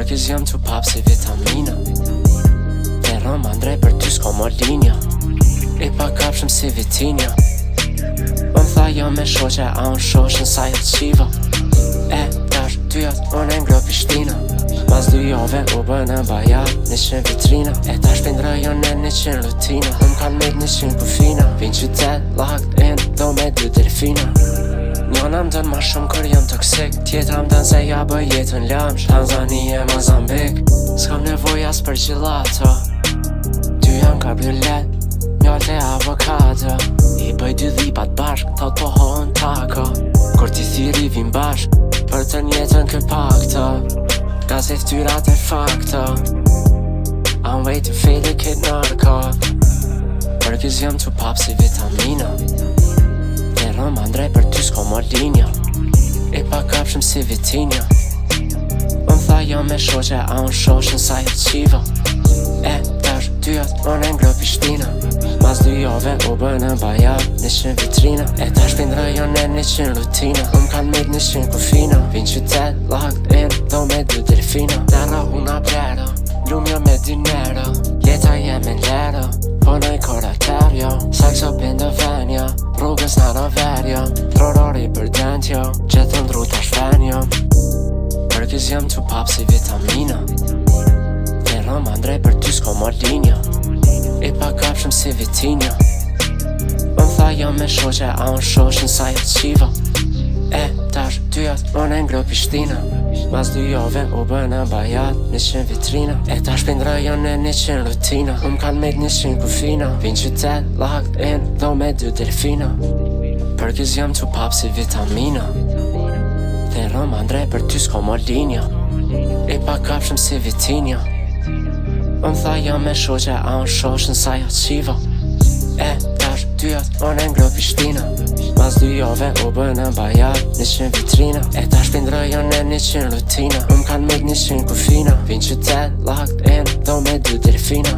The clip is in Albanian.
Përkës jam të pap si vitamina. E rëm andrej për ty s'ko më linja. I pa kapshëm si vitinja. Më tha jo me shoqe, a unë shoshën sa jetë qiva. E tash dyjat unë e ngro Prishtina. Mas 2 jove u bënë bajat 100 vitrina. E tash pëndrëjon e 100 rutina. Kanë me 100 kufina. Vin qytet, locked in, do me 2 delfina. Njona më dënë ma shumë kër jëm toksik. Tjetra më dënë se ja bëj jetën lamsh. Tanzania, Mozambik. S'kam nevoj as për gelato. 2 janë kabriolet, mjallt e avokado. I bëj 2 dhipat bashk, thot po hoën tako. Kur ti thiri vim bashk, për të njetën kë pakto. Ka se ftyrat e fakto. I'm way too faded kid narko. Përkës jam të pap si vitamina. E rëm andrej për ty s'ko më linja. I pa kapshëm si vitinja. Më tha jo me shoqe, a unë shoshën sa jetë qiva. E tash dyjat unë e ngro Prishtina. Mas 2 jove u bënë bajat 100 vitrina. E tash pëndrëjon e 100 rutina. Kanë me 100 kufina. Vin qytet, locked in, do me 2 delfina. Terra una plero, lumja me dinero. Jeta jeme lero, punoj koratario. Sakso bendo venja, rrugës në roverjo. Trorori për dentjo, gjithë ndru të shvenjo. Përkës jam të pap si vitamina. E rëm andrej për ty s'ko më linja. I pa kapshëm si vitinja. Më tha jo me shoqe, a unë shoshën sa jetë qiva. E tash dyjat unë e ngro Prishtina. Mas 2 jove u bënë bajat 100 vitrina. E tash pëndrëjon e 100 rutina. Kanë me 100 kufina. Vin qytet, locked in, do me 2 delfina. Përkës jam të pap si vitamina. Dhe rëm andrej për ty s'ko më linja. I pa kapshëm si vitinja. Më tha jo me shoqe, a unë shoshën sa jetë qiva. E tash dyjat unë e ngro Prishtina. Mas 2 jove u bënë bajat 100 vitrina. E tash pëndrëjon e 100 rutina. Kanë me 100 kufina. Vin qytet, locked in, do me 2 delfina.